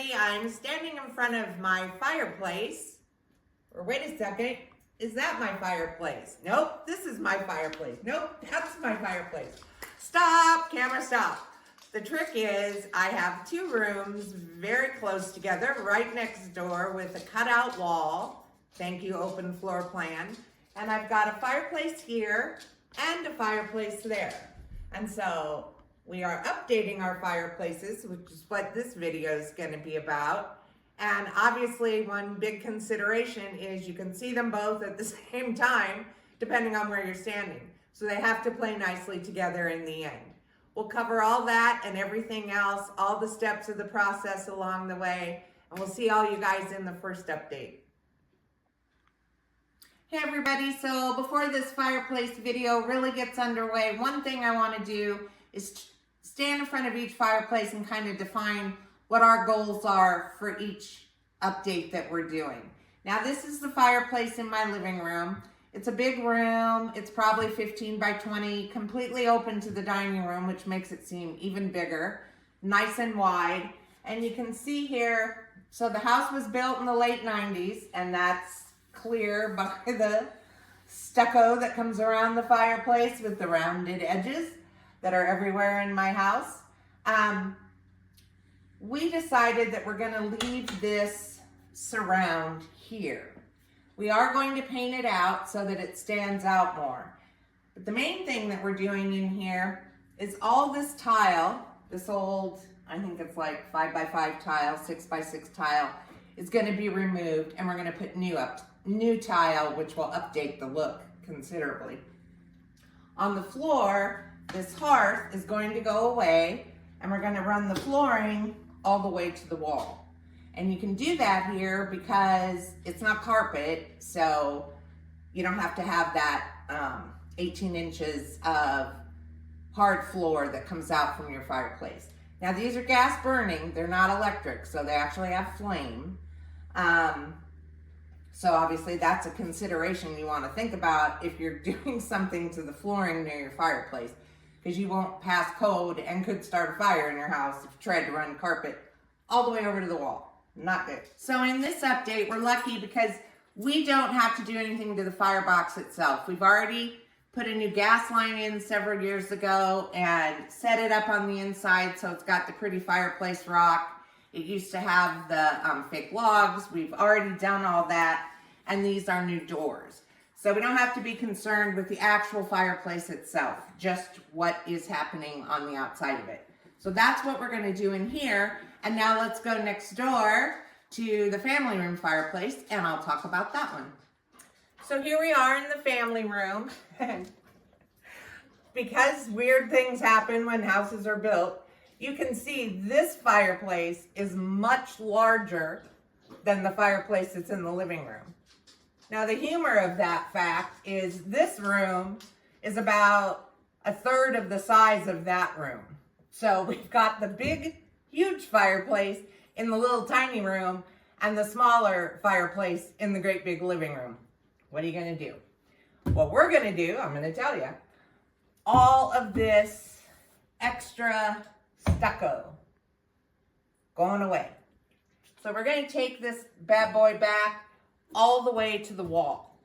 everybody. I'm standing in front of my fireplace. Or wait a second, is that my fireplace? Nope, this is my fireplace. Nope, that's my fireplace. Stop, camera, stop. The trick is I have two rooms very close together, right next door with a cutout wall. Thank you, open floor plan. And I've got a fireplace here and a fireplace there. And so we are updating our fireplaces, which is what this video is going to be about. And obviously one big consideration is you can see them both at the same time, depending on where you're standing. So they have to play nicely together in the end. We'll cover all that and everything else, all the steps of the process along the way, and we'll see all you guys in the first update. Hey everybody, so before this fireplace video really gets underway, one thing I want to do is stand in front of each fireplace and kind of define what our goals are for each update that we're doing. Now this is the fireplace in my living room. It's a big room. It's probably 15 by 20, completely open to the dining room, which makes it seem even bigger, nice and wide. And you can see here, so the house was built in the late 90s, and that's clear by the stucco that comes around the fireplace with the rounded edges that are everywhere in my house. We decided that we're going to leave this surround here. We are going to paint it out so that it stands out more. But the main thing that we're doing in here is all this tile, this old, I think it's like 5 by 5 tile, 6 by 6 tile, is going to be removed, and we're going to put new tile, which will update the look considerably. On the floor, this hearth is going to go away, and we're going to run the flooring all the way to the wall. And you can do that here because it's not carpet, so you don't have to have that 18 inches of hard floor that comes out from your fireplace. Now these are gas burning, they're not electric, so they actually have flame. So obviously that's a consideration you want to think about if you're doing something to the flooring near your fireplace, because you won't pass code and could start a fire in your house if you tried to run carpet all the way over to the wall. Not good. So in this update, we're lucky because we don't have to do anything to the firebox itself. We've already put a new gas line in several years ago and set it up on the inside so it's got the pretty fireplace rock. It used to have the fake logs. We've already done all that, and these are new doors. So we don't have to be concerned with the actual fireplace itself, just what is happening on the outside of it. So that's what we're going to do in here. And now let's go next door to the family room fireplace, and I'll talk about that one. So here we are in the family room. Because weird things happen when houses are built, you can see this fireplace is much larger than the fireplace that's in the living room. Now the humor of that fact is this room is about a third of the size of that room. So we've got the big, huge fireplace in the little tiny room and the smaller fireplace in the great big living room. What are you going to do? What we're going to do, I'm going to tell you, all of this extra stucco going away. So we're going to take this bad boy back all the way to the wall,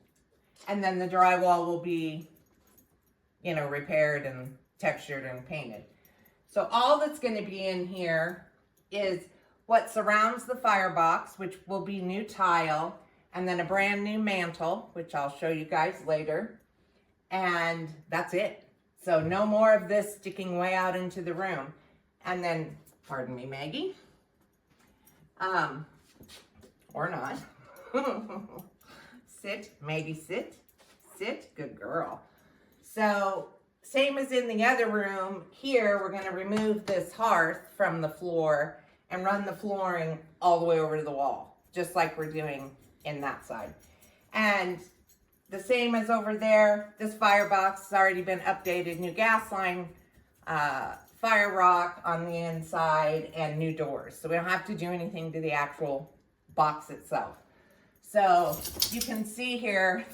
and then the drywall will be, you know, repaired and textured and painted. So all that's going to be in here is what surrounds the firebox, which will be new tile, and then a brand new mantle, which I'll show you guys later, and that's it. So no more of this sticking way out into the room. And then, pardon me, Maggie, or not. Sit, Maggie, sit, good girl. So same as in the other room, here we're going to remove this hearth from the floor and run the flooring all the way over to the wall, just like we're doing in that side. And the same as over there, this firebox has already been updated, new gas line, fire rock on the inside, and new doors. So we don't have to do anything to the actual box itself. So you can see here,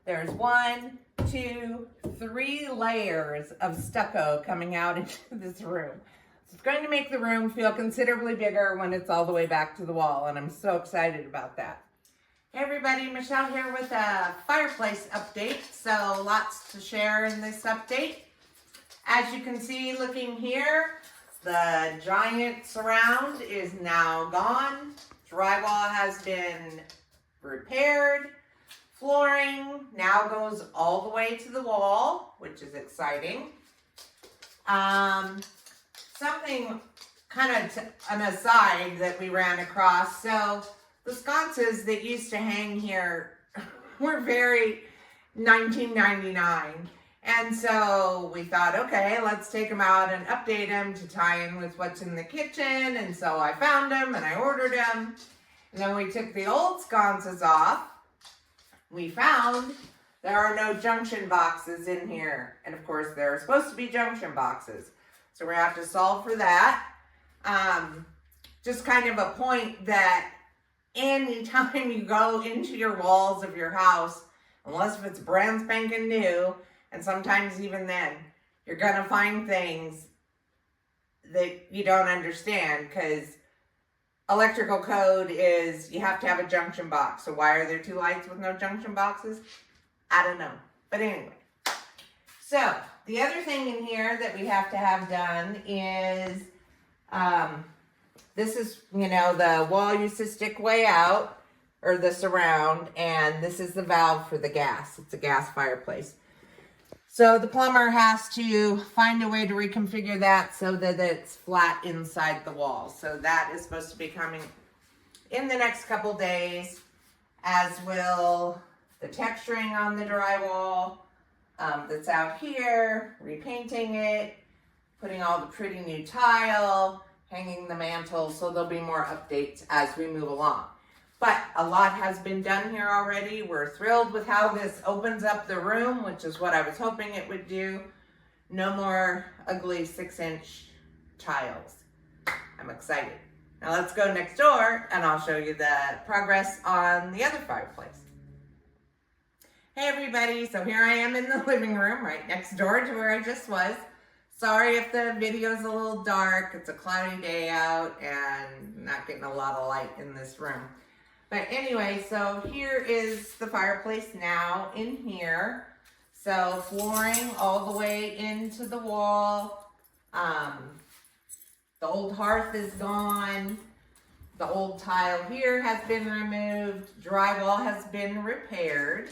there's 1, 2, 3 layers of stucco coming out into this room. It's going to make the room feel considerably bigger when it's all the way back to the wall, and I'm so excited about that. Hey everybody, Michelle here with a fireplace update. So lots to share in this update. As you can see looking here, the giant surround is now gone. Drywall has been repaired. Flooring now goes all the way to the wall, which is exciting. Something kind of an aside that we ran across. So the sconces that used to hang here were very 1999. And so we thought, okay, let's take them out and update them to tie in with what's in the kitchen. And so I found them and I ordered them. And then we took the old sconces off. We found there are no junction boxes in here. And of course, there are supposed to be junction boxes. So we're gonna have to solve for that. Just kind of a point that anytime you go into your walls of your house, unless if it's brand spanking new, and sometimes even then, you're gonna find things that you don't understand, because electrical code is you have to have a junction box. So why are there two lights with no junction boxes? I don't know. But anyway. So the other thing in here that we have to have done is, this is, you know, the wall used to stick way out, or the surround, and this is the valve for the gas. It's a gas fireplace. So the plumber has to find a way to reconfigure that so that it's flat inside the wall. So that is supposed to be coming in the next couple days, as will the texturing on the drywall that's out here, repainting it, putting all the pretty new tile, hanging the mantle. So there'll be more updates as we move along. But a lot has been done here already. We're thrilled with how this opens up the room, which is what I was hoping it would do. No more ugly 6-inch tiles. I'm excited. Now let's go next door and I'll show you the progress on the other fireplace. Hey everybody, so here I am in the living room right next door to where I just was. Sorry if the video's a little dark. It's a cloudy day out and not getting a lot of light in this room. But anyway, so here is the fireplace now in here. So flooring all the way into the wall. The old hearth is gone. The old tile here has been removed. Drywall has been repaired.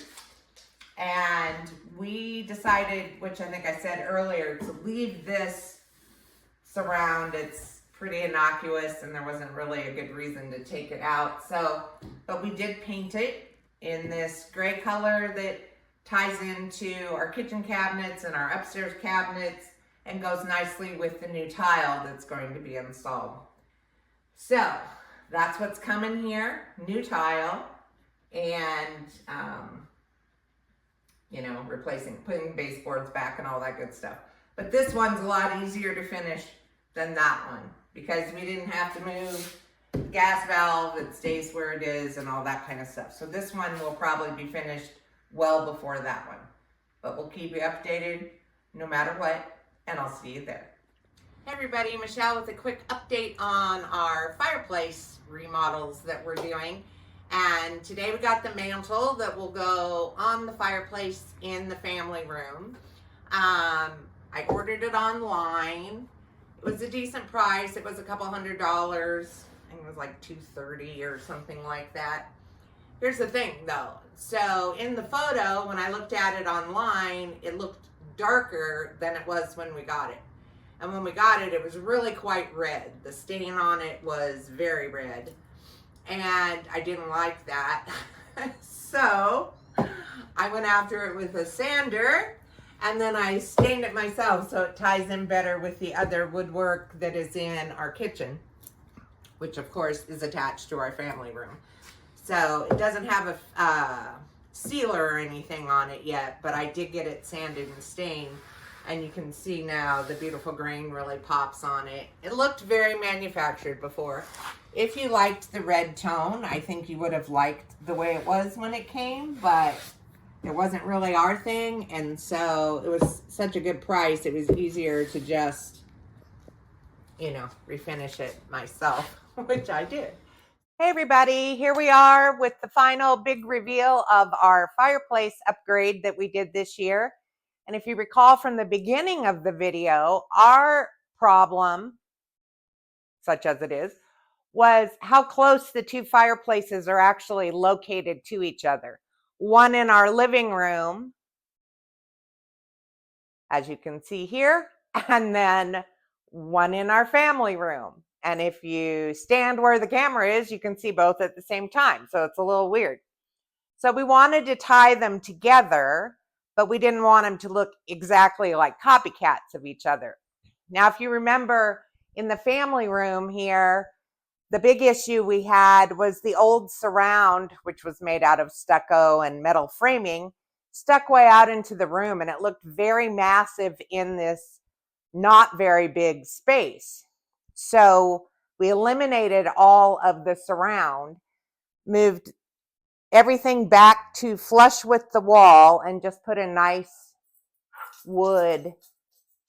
And we decided, which I think I said earlier, to leave this surround. It's pretty innocuous and there wasn't really a good reason to take it out. So, but we did paint it in this gray color that ties into our kitchen cabinets and our upstairs cabinets and goes nicely with the new tile that's going to be installed. So that's what's coming here, new tile, and you know, putting baseboards back and all that good stuff. But this one's a lot easier to finish than that one, because we didn't have to move the gas valve. It stays where it is and all that kind of stuff. So this one will probably be finished well before that one. But we'll keep you updated no matter what, and I'll see you there. Hey everybody, Michelle with a quick update on our fireplace remodels that we're doing. And today we got the mantle that will go on the fireplace in the family room. I ordered it online. It was a decent price. It was a couple $100. I think it was like $230 or something like that. Here's the thing though. So in the photo, when I looked at it online, it looked darker than it was when we got it. And when we got it, it was really quite red. The stain on it was very red. And I didn't like that. So I went after it with a sander, and then I stained it myself so it ties in better with the other woodwork that is in our kitchen, which of course is attached to our family room. So it doesn't have a sealer or anything on it yet, but I did get it sanded and stained, and you can see now the beautiful grain really pops on it. It looked very manufactured before. If you liked the red tone, I think you would have liked the way it was when it came, but it wasn't really our thing, and so it was such a good price, it was easier to just refinish it myself, which I did. Hey everybody, here we are with the final big reveal of our fireplace upgrade that we did this year. And if you recall from the beginning of the video, our problem, such as it is, was how close the two fireplaces are actually located to each other. One in our living room, as you can see here, and then one in our family room. And if you stand where the camera is, you can see both at the same time. So it's a little weird. So we wanted to tie them together, but we didn't want them to look exactly like copycats of each other. Now, if you remember in the family room here, the big issue we had was the old surround, which was made out of stucco and metal framing, stuck way out into the room, and it looked very massive in this not very big space. So we eliminated all of the surround, moved everything back to flush with the wall, and just put a nice wood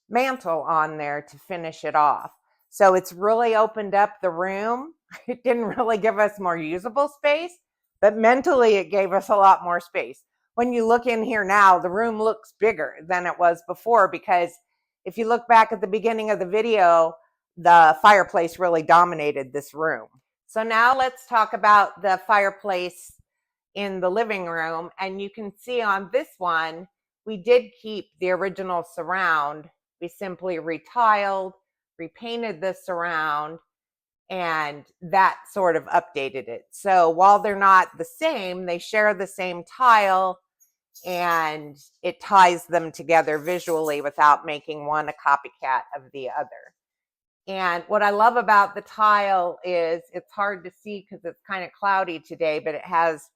mantle on there to finish it off. So it's really opened up the room. It didn't really give us more usable space, but mentally it gave us a lot more space. When you look in here now, the room looks bigger than it was before, because if you look back at the beginning of the video, the fireplace really dominated this room. So now let's talk about the fireplace in the living room. And you can see on this one, we did keep the original surround. We simply retiled, repainted the surround, and that sort of updated it. So while they're not the same, they share the same tile, and it ties them together visually without making one a copycat of the other. And what I love about the tile is it's hard to see because it's kind of cloudy today, but it has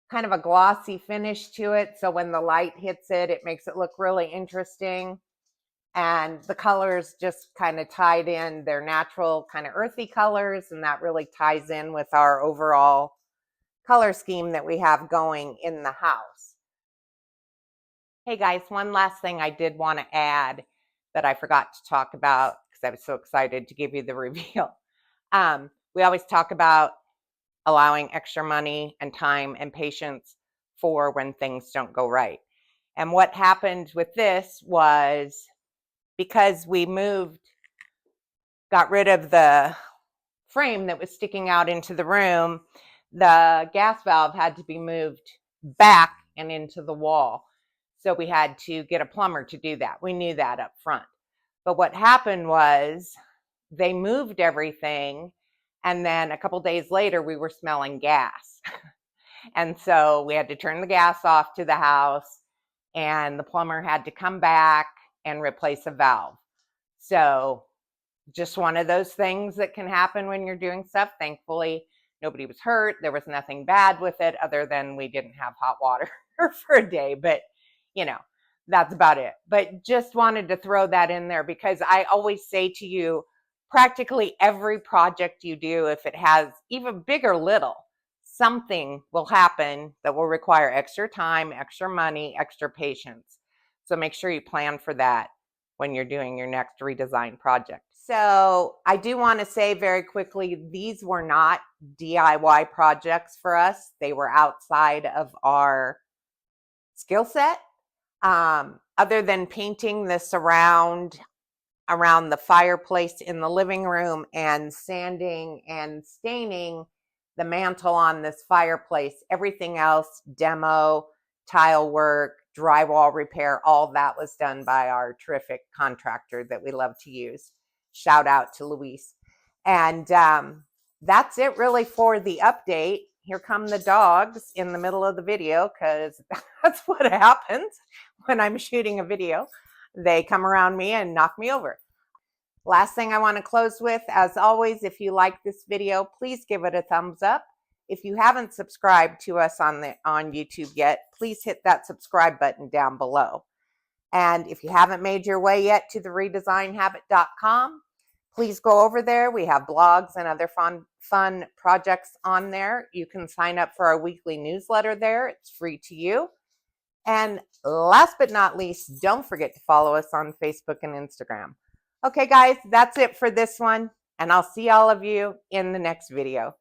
kind of a glossy finish to it. So when the light hits it, it makes it look really interesting. And the colors just kind of tied in their natural kind of earthy colors, and that really ties in with our overall color scheme that we have going in the house. Hey guys, one last thing I did want to add that I forgot to talk about because I was so excited to give you the reveal. We always talk about allowing extra money and time and patience for when things don't go right. And what happened with this was, because we got rid of the frame that was sticking out into the room, the gas valve had to be moved back and into the wall. So we had to get a plumber to do that. We knew that up front. But what happened was they moved everything, and then a couple days later, we were smelling gas. And so we had to turn the gas off to the house, and the plumber had to come back and replace a valve. So just one of those things that can happen when you're doing stuff. Thankfully, nobody was hurt. There was nothing bad with it other than we didn't have hot water for a day. But, that's about it. But just wanted to throw that in there because I always say to you, practically every project you do, if it has even big or little, something will happen that will require extra time, extra money, extra patience. So make sure you plan for that when you're doing your next redesign project. So I do want to say very quickly, these were not DIY projects for us. They were outside of our skill set. Other than painting the surround around the fireplace in the living room and sanding and staining the mantle on this fireplace, everything else, demo, tile work, drywall repair, all that was done by our terrific contractor that we love to use. Shout out to Luis. And that's it really for the update. Here come the dogs in the middle of the video because that's what happens when I'm shooting a video. They come around me and knock me over. Last thing I want to close with, as always, if you like this video, please give it a thumbs up. If you haven't subscribed to us on YouTube yet, please hit that subscribe button down below. And if you haven't made your way yet to the redesignhabit.com, please go over there. We have blogs and other fun projects on there. You can sign up for our weekly newsletter there. It's free to you. And last but not least, don't forget to follow us on Facebook and Instagram. Okay, guys, that's it for this one, and I'll see all of you in the next video.